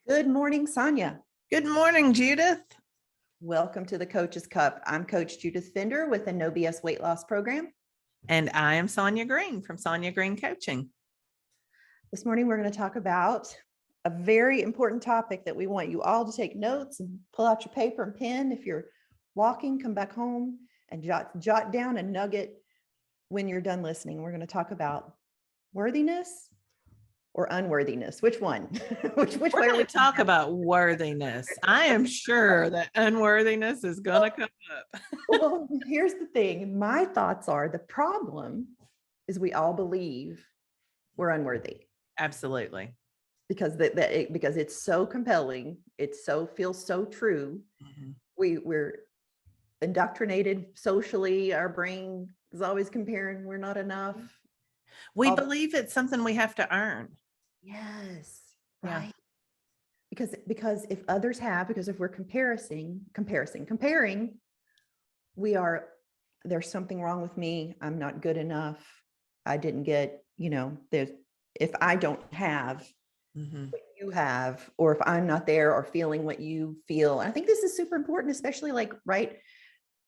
Good morning, Sonya. Good morning, Judith. Welcome to the Coach's Cup. I'm Coach Judith Fender with the No BS Weight Loss Program. And I am Sonya Green from Sonya Green Coaching. This morning, we're going to talk about a very important topic that we want you all to take notes and pull out your paper and pen. If you're walking, come back home and jot down a nugget when you're done listening. We're going to talk about worthiness or unworthiness. Which one? which We're way are going we to talk about worthiness. I am sure that unworthiness is going to come up. Well, here's the thing. My thoughts are the problem is we all believe we're unworthy. Absolutely. Because because it's so compelling, feels so true. Mm-hmm. We're indoctrinated socially. Our brain is always comparing. We're not enough. We believe it's something we have to earn. Yes, yeah. Right. Because if others have, because if we're comparing, there's something wrong with me. I'm not good enough. I didn't get, if I don't have what you have, or if I'm not there or feeling what you feel. And I think this is super important, especially right,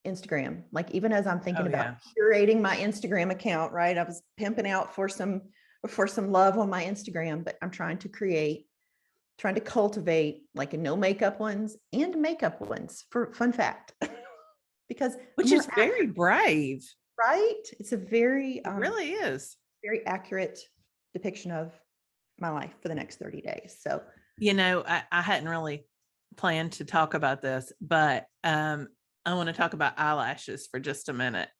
Instagram. Like even as I'm thinking about curating my Instagram account, right? I was pimping out for some love on my Instagram, but I'm trying to cultivate like a no makeup ones and makeup ones for fun fact. Because which is very brave, right? It's a very it really is very accurate depiction of my life for the next 30 days. So, I hadn't really planned to talk about this, but I want to talk about eyelashes for just a minute.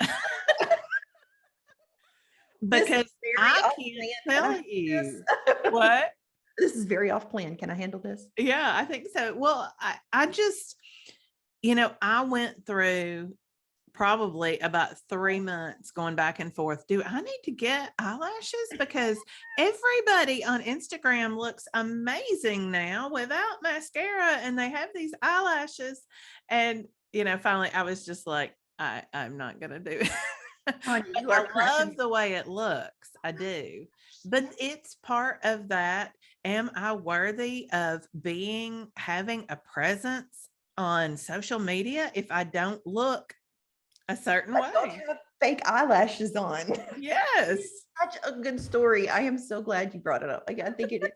Because I can't tell you what. This is very off plan. Can I handle this? Yeah, I think so. Well, I just, I went through probably about 3 months going back and forth. Do I need to get eyelashes? Because everybody on Instagram looks amazing now without mascara and they have these eyelashes. And, finally I was just like, I'm not going to do it. I love the way it looks. I do. But it's part of that. Am I worthy of having a presence on social media if I don't look a certain way? Don't have fake eyelashes on. Yes. Such a good story. I am so glad you brought it up. Like, I think it is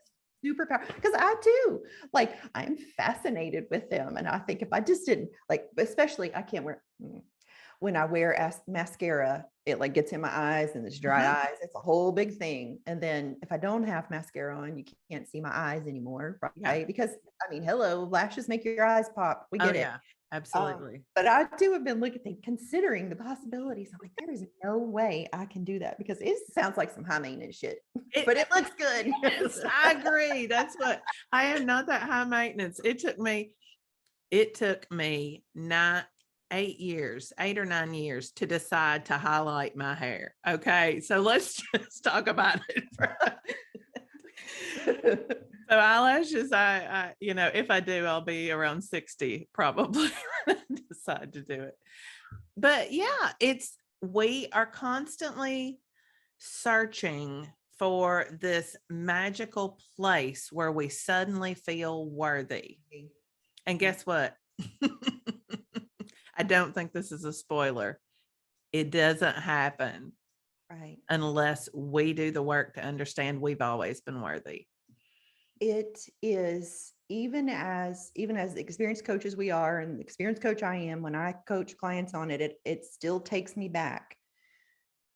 super powerful because I too, I am fascinated with them. And I think if I just didn't especially I can't wear, when I wear mascara, it gets in my eyes and it's dry eyes. It's a whole big thing. And then if I don't have mascara on, you can't see my eyes anymore, right? Yeah. Because hello, lashes make your eyes pop. We get it. Yeah, absolutely. But I too have been considering the possibilities. I'm like, there is no way I can do that because it sounds like some high maintenance shit, but it looks good. Yes, I agree. That's what I am, not that high maintenance. It took me 8 or 9 years to decide to highlight my hair. Okay, so let's just talk about it. So eyelashes, I if I do, I'll be around 60 probably when I decide to do it. But yeah, we are constantly searching for this magical place where we suddenly feel worthy. And guess what? I don't think this is a spoiler. It doesn't happen, right, unless we do the work to understand we've always been worthy. It is, even as experienced coaches we are, and the experienced coach I am, when I coach clients on it still takes me back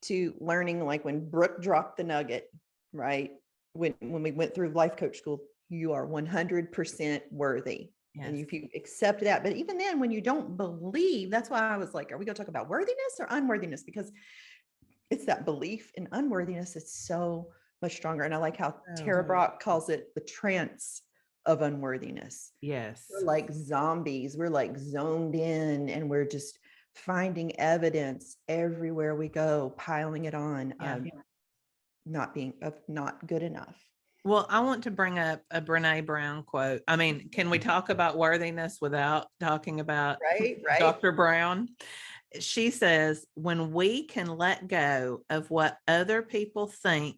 to learning, when Brooke dropped the nugget, right? When we went through life coach school, you are 100% worthy. Yes. And if you accept that, but even then, when you don't believe, that's why I was like, are we going to talk about worthiness or unworthiness? Because it's that belief in unworthiness. It's so much stronger. And I like how Tara Brach calls it the trance of unworthiness. Yes. We're like zombies. We're zoned in, and we're just finding evidence everywhere we go, piling it on, not good enough. Well, I want to bring up a Brené Brown quote. Can we talk about worthiness without talking about right. Dr. Brown? She says, when we can let go of what other people think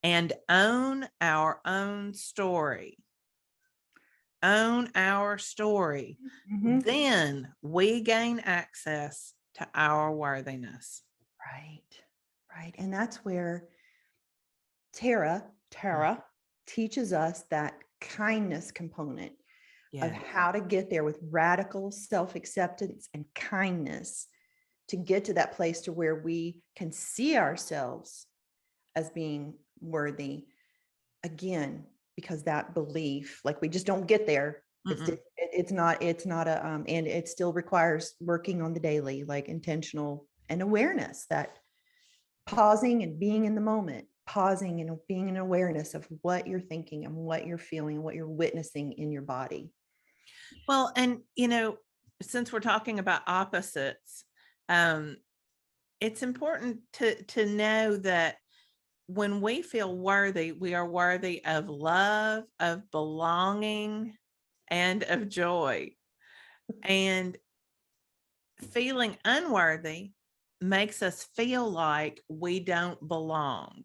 and own our own story, own our story, Mhm. then we gain access to our worthiness. Right. Right. And that's where Tara teaches us that kindness component of Yeah. how to get there with radical self-acceptance and kindness to get to that place to where we can see ourselves as being worthy again, because that belief, like we just don't get there. It's not a and it still requires working on the daily, like intentional and awareness, that pausing and being in the moment, pausing and being in awareness of what you're thinking and what you're feeling, what you're witnessing in your body. Well, and since we're talking about opposites, it's important to know that when we feel worthy, we are worthy of love, of belonging, and of joy. And feeling unworthy makes us feel like we don't belong.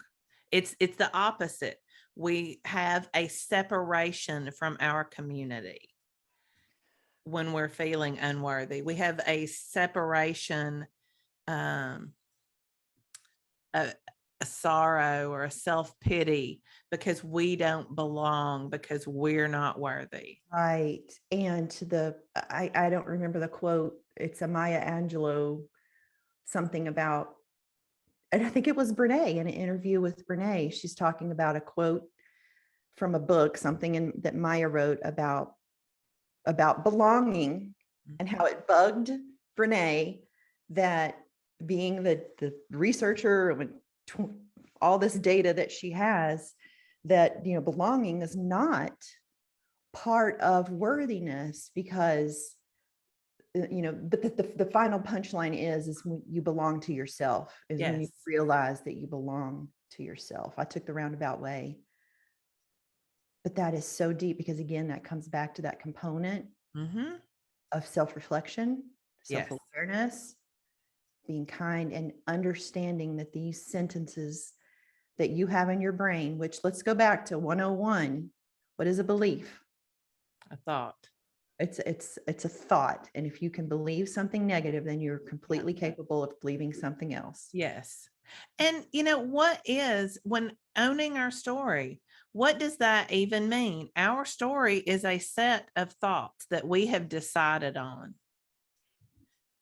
It's the opposite. We have a separation from our community when we're feeling unworthy. We have a separation, um, a sorrow or a self-pity because we don't belong, because we're not worthy. Right. And I don't remember the quote. It's a Maya Angelou, something about, and I think it was Brene, in an interview with Brene. She's talking about a quote from a book, something that Maya wrote about belonging, and how it bugged Brene that, being the researcher with all this data that she has, that belonging is not part of worthiness, because but the final punchline is when you belong to yourself, is when you Yes. realize that you belong to yourself. I took the roundabout way, but that is so deep, because again, that comes back to that component of self-reflection, Yes. self-awareness, being kind, and understanding that these sentences that you have in your brain, which, let's go back to 101. What is a belief? A thought. It's a thought. And if you can believe something negative, then you're completely capable of believing something else. Yes. And what is, when owning our story, what does that even mean? Our story is a set of thoughts that we have decided on.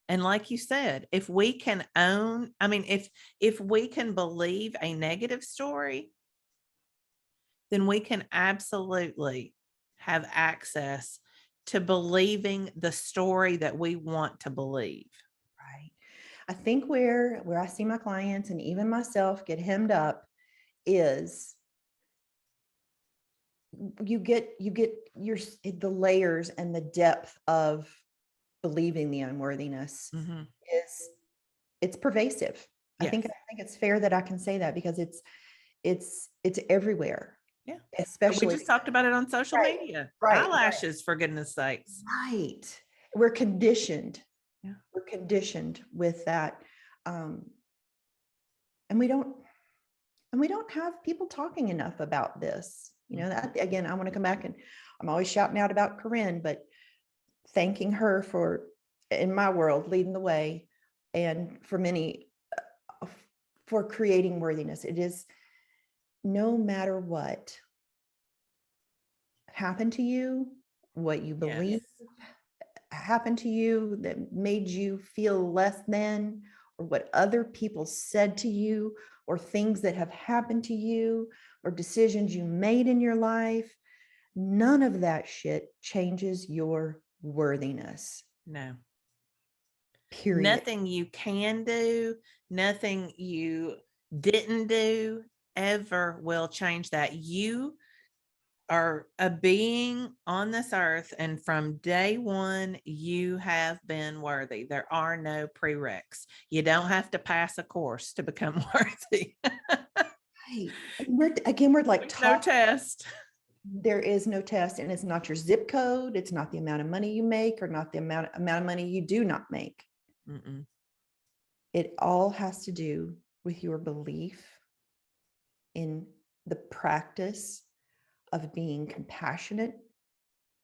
And like you said, if we can own, if we can believe a negative story, then we can absolutely have access to believing the story that we want to believe. Right. I think where I see my clients and even myself get hemmed up is you get the layers and the depth of believing the unworthiness is, it's pervasive. I Yes. think it's fair that I can say that, because it's everywhere. Yeah. Especially, We just talked about it on social media. right. Eyelashes, for goodness sakes. Right. We're conditioned. Yeah. We're conditioned with that. And we don't have people talking enough about this. That, again, I want to come back, and I'm always shouting out about Corinne, but thanking her for, in my world, leading the way, and for many, for creating worthiness. It is, no matter what happened to you, what you believe happened to you that made you feel less than, or what other people said to you, or things that have happened to you, or decisions you made in your life, none of that shit changes your worthiness. No. Period. Nothing you can do, nothing you didn't do ever will change that. You are a being on this earth, and from day one, you have been worthy. There are no prereqs. You don't have to pass a course to become worthy. Right. We're like no test. There is no test, and it's not your zip code. It's not the amount of money you make, or not the amount of money you do not make. It all has to do with your belief in the practice of being compassionate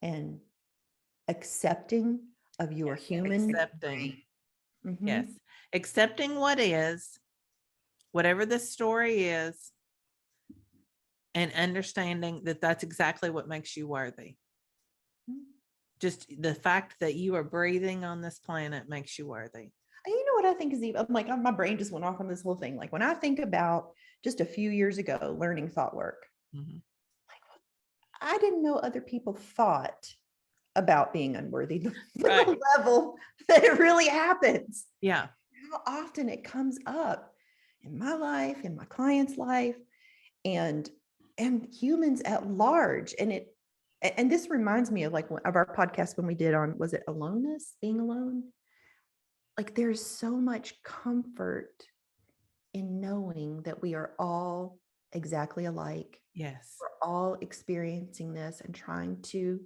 and accepting of your human. Accepting. Mhm. Yes. Accepting what is, whatever the story is, and understanding that that's exactly what makes you worthy. Just the fact that you are breathing on this planet makes you worthy. And you know what I think is even, I'm like, my brain just went off on this whole thing. Like when I think about just a few years ago, learning thought work, Mhm. I didn't know other people thought about being unworthy, the Right. level that it really happens. Yeah. How often it comes up in my life, in my client's life, and humans at large. And this reminds me of like of our podcast when we did on, was it aloneness, being alone? Like there's so much comfort in knowing that we are all exactly alike. Yes. We're all experiencing this and trying to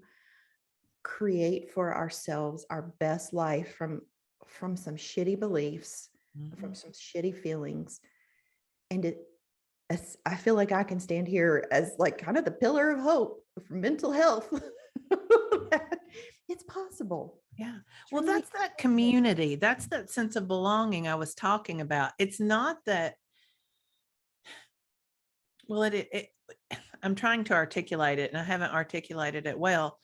create for ourselves our best life from some shitty beliefs, from some shitty feelings. And I feel like I can stand here as like kind of the pillar of hope for mental health. It's possible. Yeah. It's Well, really that's that possible. community. That's that sense of belonging I was talking about. It's not that, well, I'm trying to articulate it and I haven't articulated it well,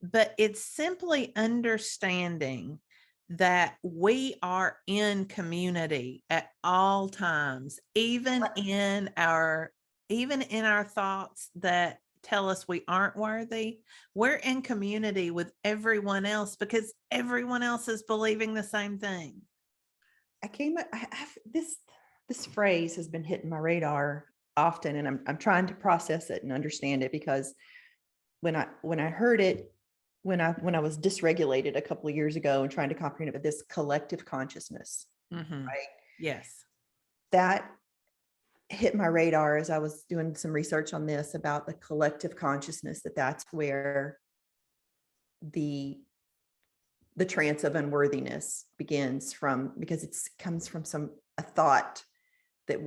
but it's simply understanding that we are in community at all times, even in our thoughts that tell us we aren't worthy. We're in community with everyone else because everyone else is believing the same thing. This phrase has been hitting my radar often, and I'm trying to process it and understand it, because when I heard it, when I was dysregulated a couple of years ago and trying to comprehend it, but this collective consciousness, Mhm. right? Yes. That hit my radar as I was doing some research on this about the collective consciousness, that's where the trance of unworthiness begins from, because it comes from a thought that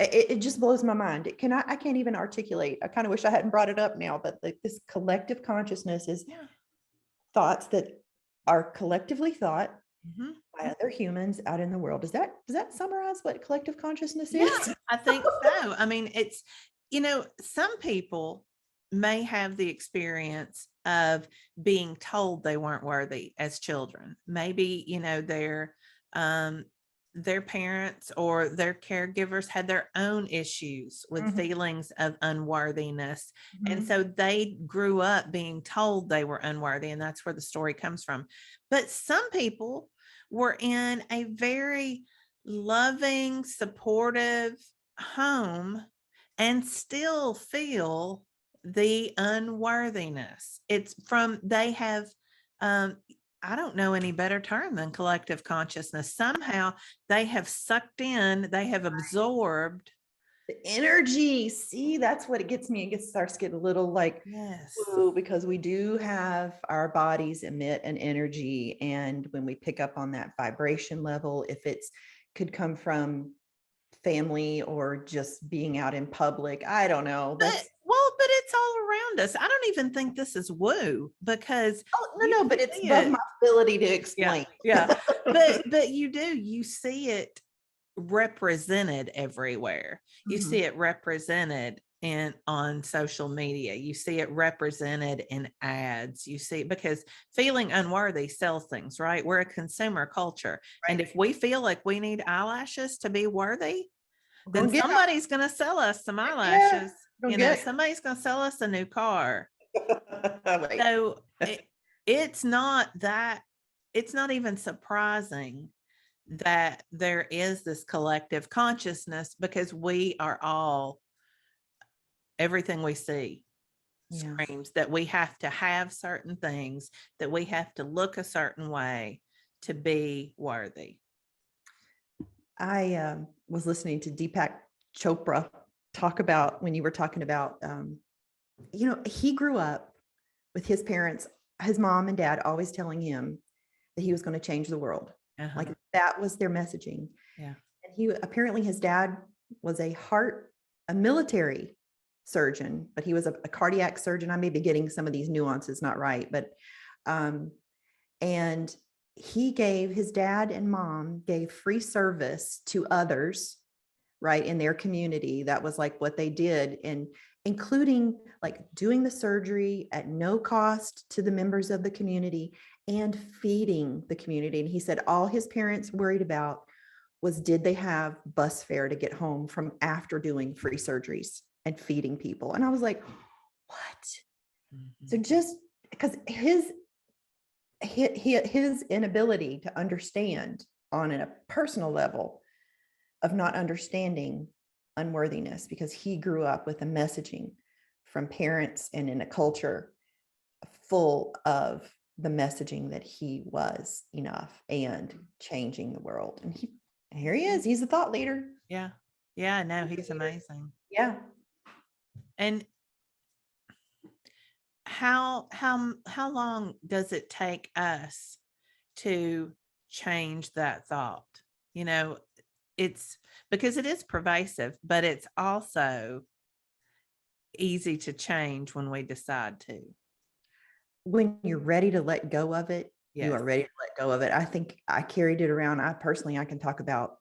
it just blows my mind. I can't even articulate. I kind of wish I hadn't brought it up now, but like this collective consciousness is thoughts that are collectively thought by other humans out in the world. Does that summarize what collective consciousness is? Yeah, I think so. I mean, it's, some people may have the experience of being told they weren't worthy as children. Maybe, their parents or their caregivers had their own issues with feelings of unworthiness. And so they grew up being told they were unworthy, and that's where the story comes from. But some people were in a very loving, supportive home and still feel the unworthiness. It's from, they have, I don't know any better term than collective consciousness. Somehow they have sucked in, they have absorbed The energy. See, that's what it gets me. Starts to get a little like, yes, ooh, because we do have our bodies emit an energy. And when we pick up on that vibration level, if it's could come from family or just being out in public, I don't know. but it's all around us. I don't even think this is woo, because No, but it's above my ability to explain. Yeah. But you see it represented everywhere. You see it represented on social media. You see it represented in ads. You see, because feeling unworthy sells things, right? We're a consumer culture. Right. And if we feel like we need eyelashes to be worthy, Then then somebody's going to sell us some eyelashes. Somebody's going to sell us a new car. So it's not even surprising that there is this collective consciousness, because we are all, everything we see screams that we have to have certain things, that we have to look a certain way to be worthy. I was listening to Deepak Chopra talk about, when you were talking about, he grew up with his parents, his mom and dad always telling him that he was going to change the world. Like that was their messaging. Yeah. And apparently his dad was a military surgeon, but he was a cardiac surgeon. I may be getting some of these nuances not right, but and he gave, his dad and mom gave free service to others, right, in their community. That was like what they did, and including like doing the surgery at no cost to the members of the community and feeding the community. And he said all his parents worried about was, did they have bus fare to get home from after doing free surgeries and feeding people? And I was like, what? So just because his inability to understand on a personal level of not understanding unworthiness, because he grew up with a messaging from parents and in a culture full of the messaging that he was enough and changing the world. And here he is. He's a thought leader. Yeah. Yeah. No, he's amazing. Yeah. And how long does it take us to change that thought? It's because it is pervasive, but it's also easy to change when we decide to. When you're ready to let go of it, you are ready to let go of it. I think I carried it around. I can talk about,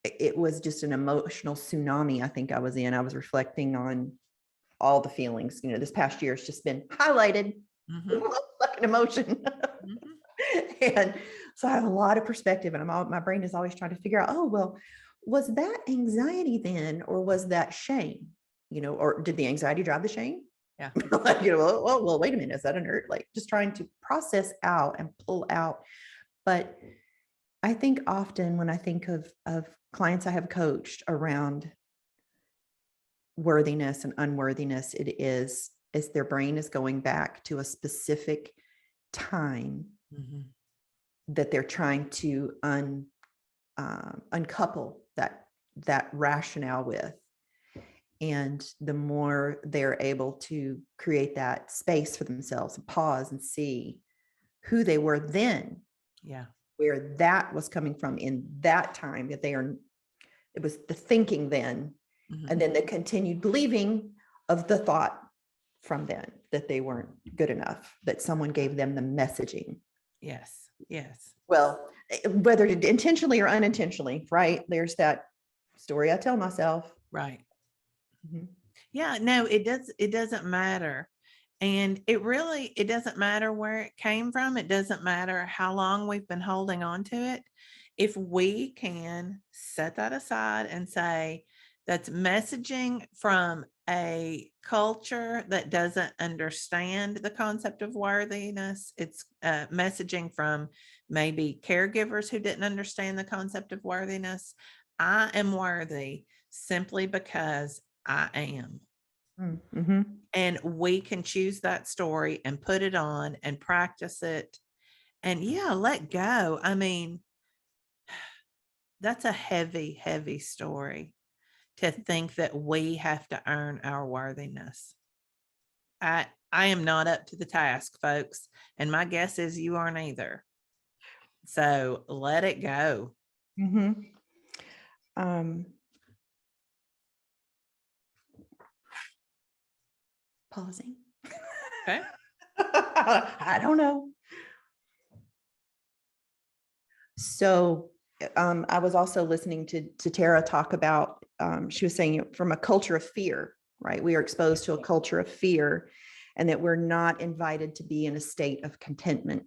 it was just an emotional tsunami I think I was in. I was reflecting on all the feelings. This past year has just been highlighted fucking emotion. And so I have a lot of perspective, and my brain is always trying to figure out, oh, well, was that anxiety then, or was that shame? Or did the anxiety drive the shame? Yeah. Well, wait a minute. Is that an urge? Like just trying to process out and pull out. But I think often when I think of clients I have coached around worthiness and unworthiness, it is their brain is going back to a specific time that they're trying to uncouple that rationale with. And the more they're able to create that space for themselves and pause and see who they were then, where that was coming from in that time, that it was the thinking then, and then the continued believing of the thought from then, that they weren't good enough, that someone gave them the messaging. Yes. Well, whether intentionally or unintentionally, right? There's that story I tell myself. Right. Yeah, no, it doesn't matter. And it doesn't matter where it came from. It doesn't matter how long we've been holding on to it. If we can set that aside and say, that's messaging from a culture that doesn't understand the concept of worthiness. It's messaging from maybe caregivers who didn't understand the concept of worthiness. I am worthy simply because I am. And we can choose that story and put it on and practice it. And let go. I mean, that's a heavy, heavy story to think that we have to earn our worthiness. I am not up to the task, folks. And my guess is you aren't either. So let it go. Pausing. Okay. I don't know. So I was also listening to Tara talk about, she was saying from a culture of fear, right? We are exposed to a culture of fear, and that we're not invited to be in a state of contentment,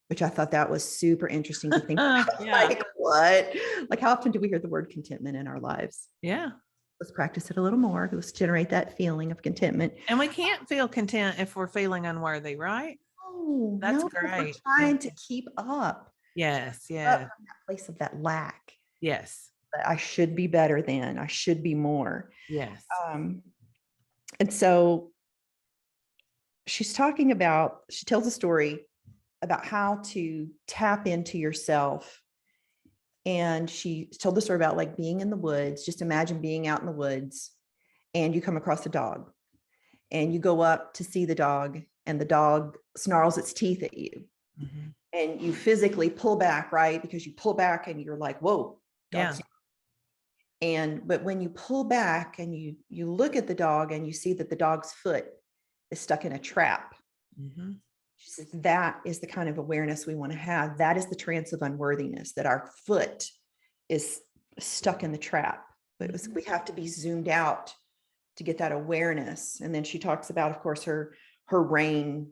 which I thought that was super interesting to think about. Like what? Like how often do we hear the word contentment in our lives? Yeah. Let's practice it a little more. Let's generate that feeling of contentment. And we can't feel content if we're feeling unworthy, right? Oh, that's no, great. We're trying to keep up. Yes. From that place of that lack. Yes. That I should be better than, I should be more. Yes. And so she tells a story about how to tap into yourself. And she told the story about like being in the woods. Just imagine being out in the woods and you come across a dog and you go up to see the dog and the dog snarls its teeth at you. And you physically pull back, right? Because you pull back and you're like, whoa. Yeah. But when you pull back and you look at the dog and you see that the dog's foot is stuck in a trap, she says, that is the kind of awareness we want to have. That is the trance of unworthiness, that our foot is stuck in the trap. But we have to be zoomed out to get that awareness. And then she talks about, of course, her RAIN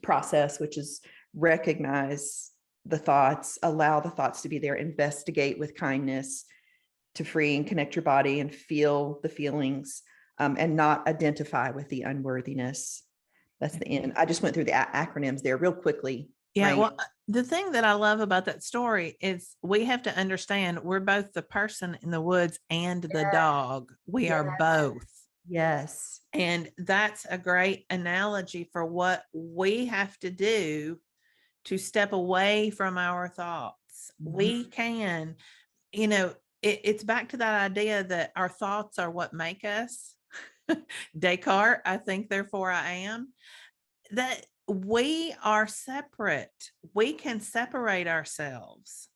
process, which is recognize the thoughts, allow the thoughts to be there, investigate with kindness to free and connect your body and feel the feelings, and not identify with the unworthiness. That's the end. I just went through the acronyms there real quickly. Yeah. RAIN. Well, the thing that I love about that story is we have to understand we're both the person in the woods and the dog. We are both. Yes. And that's a great analogy for what we have to do to step away from our thoughts. We can, it's back to that idea that our thoughts are what make us. Descartes, I think, therefore I am. That we are separate. We can separate ourselves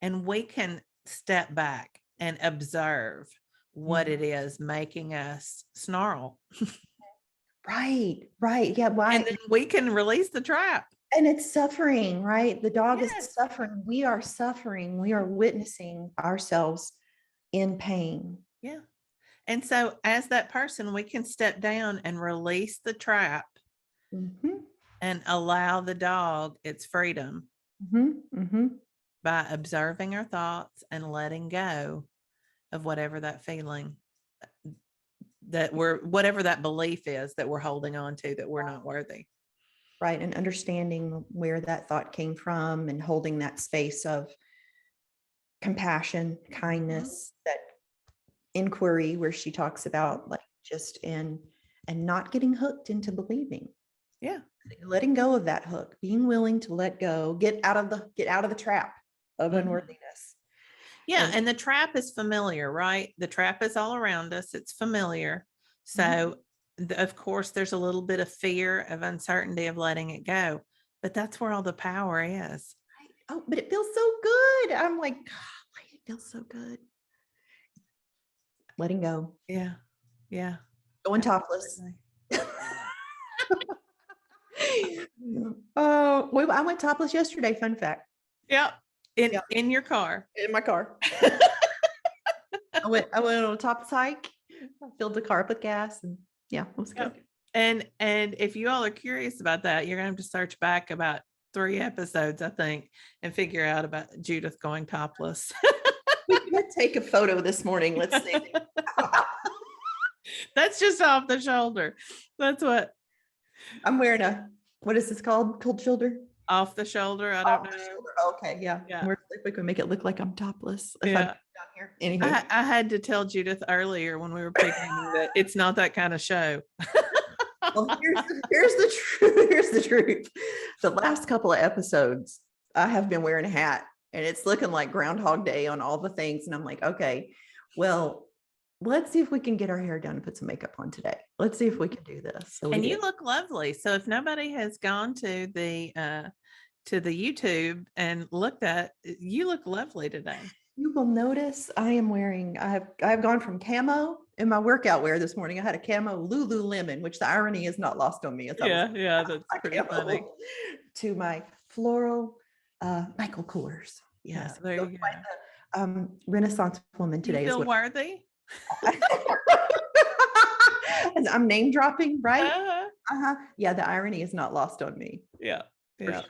and we can step back and observe what it is making us snarl. Right. Yeah. Why? And then we can release the trap. And it's suffering, right? The dog is suffering. We are suffering. We are witnessing ourselves in pain. Yeah. And so as that person, we can step down and release the trap and allow the dog its freedom by observing our thoughts and letting go of whatever that feeling whatever that belief is that we're holding on to, that we're not worthy. Right. And understanding where that thought came from and holding that space of compassion, kindness, that inquiry where she talks about like just and not getting hooked into believing. Yeah. Letting go of that hook, being willing to let go, get out of the trap of unworthiness. Yeah. And the trap is familiar, right? The trap is all around us. It's familiar. So of course there's a little bit of fear, of uncertainty, of letting it go, but that's where all the power is. Oh, but it feels so good. I'm like, oh, it feels so good. Letting go. Yeah. Yeah. Going topless. Oh, I went topless yesterday. Fun fact. Yep. In your car. In my car. I went on a topless hike. I filled the car up with gas, and yeah, it was good. And if you all are curious about that, you're gonna have to search back about 3 episodes, I think, and figure out about Judith going topless. We could take a photo this morning. Let's see. That's just off the shoulder. That's what I'm wearing. What is this called? Cold shoulder? Off the shoulder. I don't know. Okay, yeah. We can make it look like I'm topless. Yeah. I'm down here. Anyway, I had to tell Judith earlier when we were picking that it's not that kind of show. well, here's the truth. Here's the truth. The last couple of episodes, I have been wearing a hat, and it's looking like Groundhog Day on all the things. And I'm like, okay, well, let's see if we can get our hair done and put some makeup on today. Let's see if we can do this. So and you look lovely. So if nobody has gone to the YouTube and looked at, you look lovely today. You will notice I am wearing, I've gone from camo in my workout wear this morning. I had a camo Lululemon, which the irony is not lost on me. Yeah, that's pretty funny. To my floral Michael Kors. Yes, there you go. Renaissance woman today. You feel worthy? And I'm name dropping, right? Yeah, the irony is not lost on me. Yeah. For sure.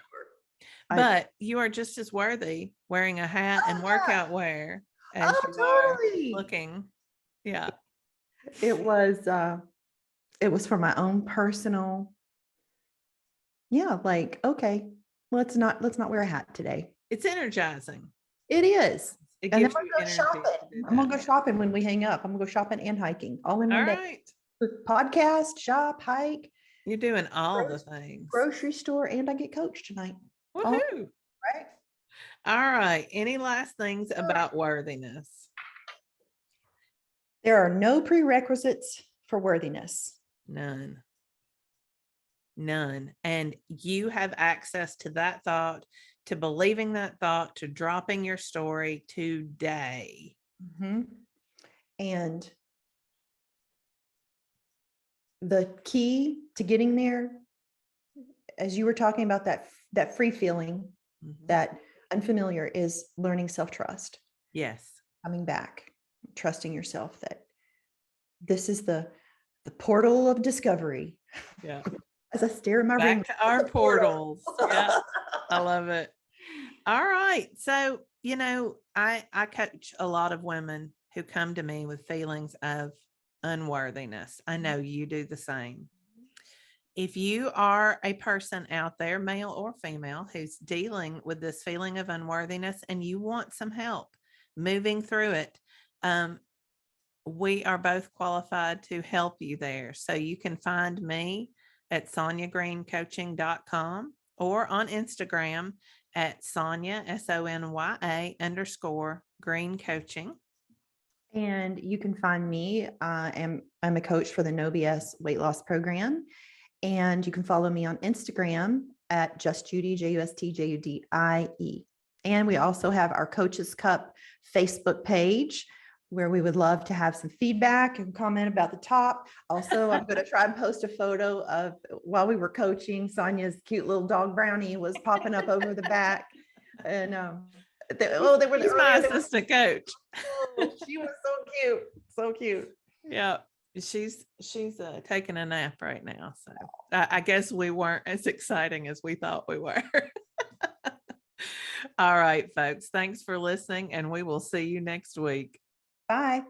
But you are just as worthy wearing a hat and workout wear as you are looking. Yeah. It was for my own personal. Yeah, like, okay, let's not wear a hat today. It's energizing. It is. It And gives then you I'm energy. shopping. I'm gonna go shopping when we hang up. I'm gonna go shopping and hiking all in one day. Right. Podcast, shop, hike. You're doing all the things. Grocery store, and I get coached tonight. Woohoo. Right. All right. Any last things about worthiness? There are no prerequisites for worthiness. None. And you have access to that thought, to believing that thought, to dropping your story today. Mhm. And the key to getting there, as you were talking about that free feeling, Mhm. that unfamiliar, is learning self-trust, Yes. coming back, trusting yourself that this is the portal of discovery. Yeah. As I stare in my room, Back to our it's a portal. portals. Yeah. I love it. All right. So, I coach a lot of women who come to me with feelings of unworthiness. I know you do the same. If you are a person out there, male or female, who's dealing with this feeling of unworthiness and you want some help moving through it, we are both qualified to help you there. So you can find me at sonyagreencoaching.com or on Instagram at Sonya, SONYA _green coaching. And you can find me. I'm a coach for the No BS weight loss program. And you can follow me on Instagram at Just Judy, JUSTJUDIE. And we also have our Coaches Cup Facebook page where we would love to have some feedback and comment about the top. Also, I'm going to try and post a photo of while we were coaching, Sonia's cute little dog Brownie was popping up over the back. And they were He's my assistant coach. Oh, she was so cute. So cute. Yeah. She's taking a nap right now. So I guess we weren't as exciting as we thought we were. All right, folks. Thanks for listening, and we will see you next week. Bye.